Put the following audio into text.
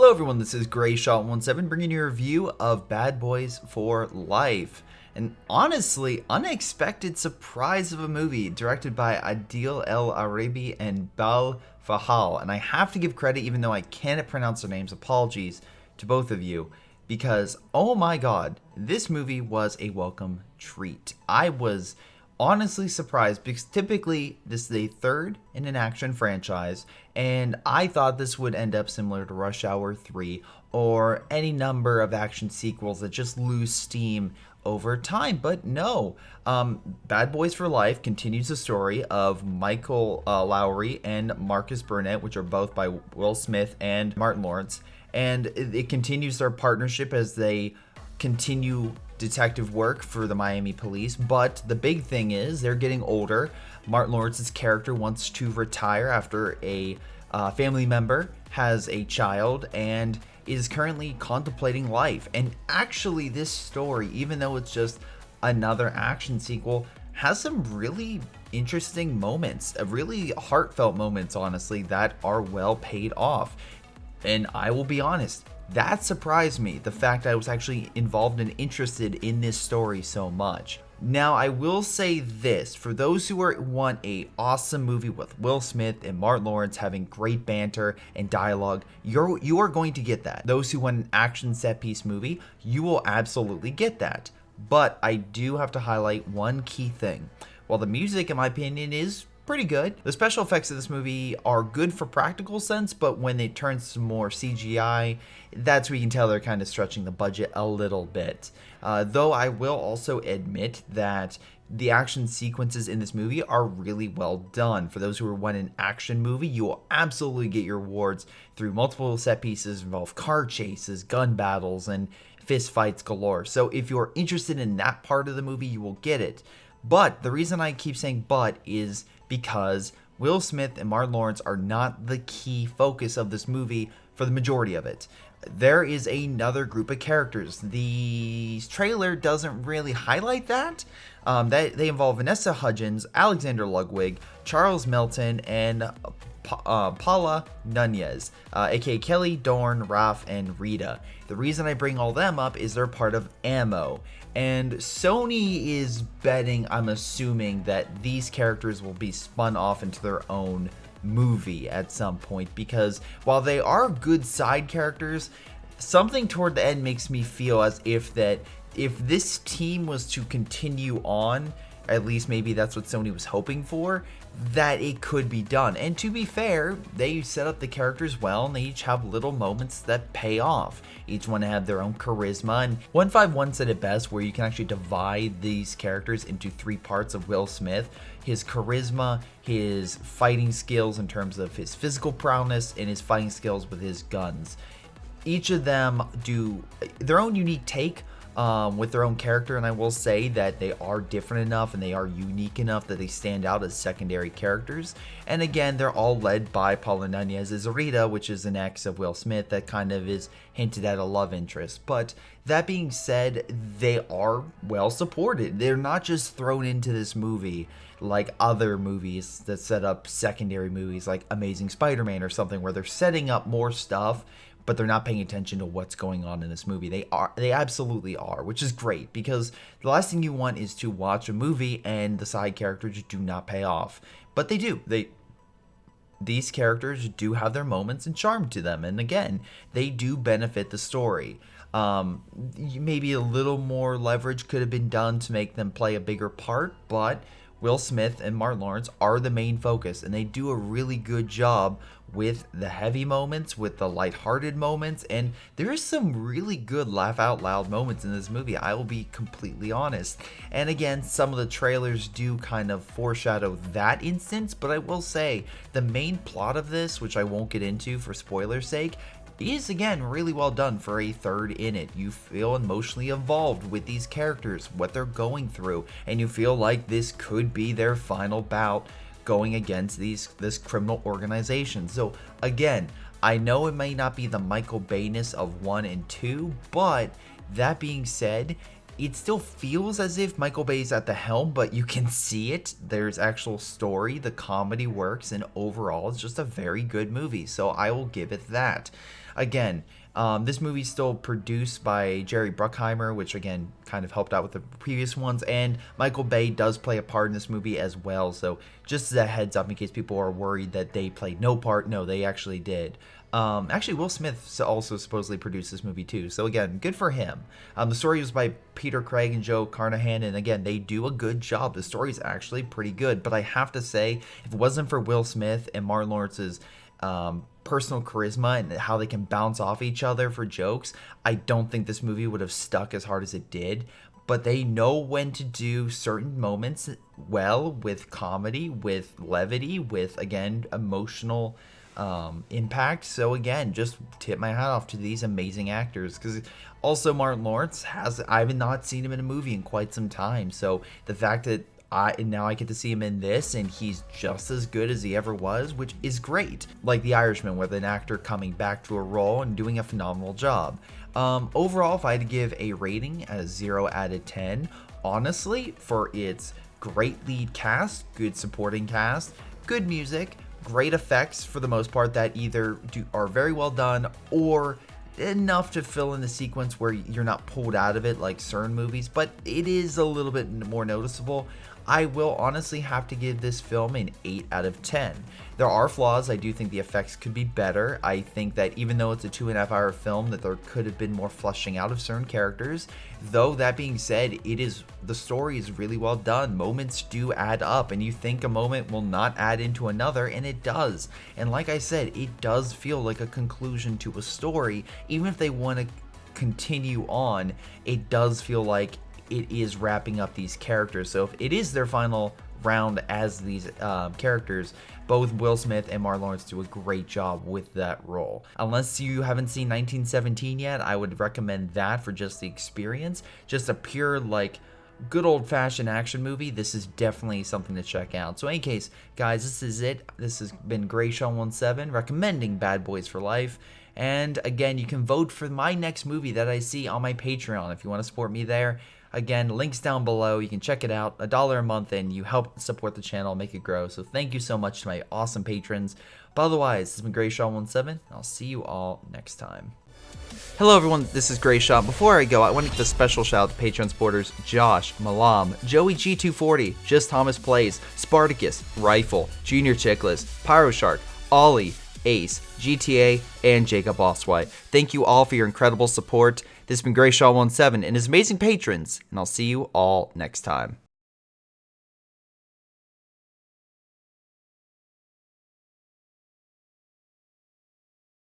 Hello everyone, this is Greyshot17 bringing you a review of Bad Boys for Life. An honestly unexpected surprise of a movie directed by Adil El Arabi and Bal Fahal. And I have to give credit even though I cannot pronounce their names, apologies to both of you. Because, oh my god, this movie was a welcome treat. I was honestly surprised because typically this is a third in an action franchise, and I thought this would end up similar to Rush Hour 3 or any number of action sequels that just lose steam over time. But no, Bad Boys for Life continues the story of Michael Lowry and Marcus Burnett, which are both by Will Smith and Martin Lawrence, and it continues their partnership as they continue detective work for the Miami police. But the big thing is they're getting older. Martin Lawrence's character wants to retire after a family member has a child and is currently contemplating life. And actually this story, even though it's just another action sequel, has some really interesting moments, really heartfelt moments, honestly, that are well paid off. And I will be honest, that surprised me, the fact I was actually involved and interested in this story so much. Now, I will say this, for those who want a awesome movie with Will Smith and Martin Lawrence having great banter and dialogue, you are going to get that. Those who want an action set piece movie, you will absolutely get that. But I do have to highlight one key thing. While the music, in my opinion, is pretty good, the special effects of this movie are good for practical sense, but when it turns to more CGI, that's where you can tell they're kind of stretching the budget a little bit. Though I will also admit that the action sequences in this movie are really well done. For those who want an action movie, you will absolutely get your rewards through multiple set pieces involve car chases, gun battles, and fist fights galore. So if you're interested in that part of the movie, you will get it. But the reason I keep saying but is because Will Smith and Martin Lawrence are not the key focus of this movie for the majority of it. There is another group of characters. The trailer doesn't really highlight that. They involve Vanessa Hudgens, Alexander Ludwig, Charles Melton, and Paula Nunez, aka Kelly, Dorn, Ralph, and Rita. The reason I bring all them up is they're part of Ammo. And Sony is betting, I'm assuming, that these characters will be spun off into their own movie at some point, because while they are good side characters, something toward the end makes me feel as if this team was to continue on, at least maybe that's what Sony was hoping for, that it could be done. And to be fair, they set up the characters well, and they each have little moments that pay off. Each one have their own charisma, and 151 said it best, where you can actually divide these characters into three parts of Will Smith: his charisma, his fighting skills in terms of his physical prowess, and his fighting skills with his guns. Each of them do their own unique take with their own character, and I will say that they are different enough and they are unique enough that they stand out as secondary characters. And again, they're all led by Paula Nunez as Rita, which is an ex of Will Smith that kind of is hinted at a love interest. But that being said, they are well supported. They're not just thrown into this movie like other movies that set up secondary movies like Amazing Spider-Man or something, where they're setting up more stuff but they're not paying attention to what's going on in this movie. They absolutely are, which is great, because the last thing you want is to watch a movie and the side characters do not pay off. But they do. These characters do have their moments and charm to them, and again, they do benefit the story. Maybe a little more leverage could have been done to make them play a bigger part, but Will Smith and Martin Lawrence are the main focus, and they do a really good job with the heavy moments, with the lighthearted moments, and there is some really good laugh out loud moments in this movie, I will be completely honest. And again, some of the trailers do kind of foreshadow that instance, but I will say the main plot of this, which I won't get into for spoiler's sake, is again really well done for a third in it. You feel emotionally involved with these characters, what they're going through, and you feel like this could be their final bout going against this criminal organization. So again, I know it may not be the Michael Bay-ness of 1 and 2, but that being said, it still feels as if Michael Bay's at the helm, but you can see it. There's actual story, the comedy works, and overall it's just a very good movie, so I will give it that. Again, This movie's still produced by Jerry Bruckheimer, which again kind of helped out with the previous ones, and Michael Bay does play a part in this movie as well. So just as a heads up in case people are worried that they played no part, no, they actually did. Actually, Will Smith also supposedly produced this movie too. So again, good for him. The story was by Peter Craig and Joe Carnahan, and again, they do a good job. The story's actually pretty good, but I have to say, if it wasn't for Will Smith and Martin Lawrence's personal charisma and how they can bounce off each other for jokes, I don't think this movie would have stuck as hard as it did. But they know when to do certain moments well, with comedy, with levity, with, again, emotional impact. So again, just tip my hat off to these amazing actors, because also Martin Lawrence I have not seen him in a movie in quite some time. So the fact that now I get to see him in this, and he's just as good as he ever was, which is great. Like The Irishman, with an actor coming back to a role and doing a phenomenal job. Overall, if I had to give a rating, a 0 out of 10, honestly, for its great lead cast, good supporting cast, good music, great effects for the most part that either are very well done or enough to fill in the sequence where you're not pulled out of it like certain movies, but it is a little bit more noticeable. I will honestly have to give this film an 8 out of 10. There are flaws. I do think the effects could be better. I think that even though it's a 2.5 hour film, that there could have been more fleshing out of certain characters. Though that being said, the story is really well done. Moments do add up, and you think a moment will not add into another, and it does. And like I said, it does feel like a conclusion to a story. Even if they want to continue on, it does feel like it is wrapping up these characters. So if it is their final round as these characters, both Will Smith and Martin Lawrence do a great job with that role. Unless you haven't seen 1917 yet, I would recommend that for just the experience. Just a pure, like, good old-fashioned action movie. This is definitely something to check out. So in any case, guys, this is it. This has been Greyshot17 recommending Bad Boys for Life. And again, you can vote for my next movie that I see on my Patreon if you want to support me there. Again, links down below. You can check it out. $1 a month, and you help support the channel, make it grow. So thank you so much to my awesome patrons. But otherwise, this has been Greyshot17. I'll see you all next time. Hello everyone, this is Greyshot. Before I go, I want to give a special shout out to Patreon supporters Josh, Milam, Joey G240, Just Thomas Plays, Spartycus, Rilfe, JrChicklis, Pyroshark, Ollie, Ace, GTA, and Jakub Ocwieja. Thank you all for your incredible support. This has been Greyshot17 and his amazing patrons, and I'll see you all next time.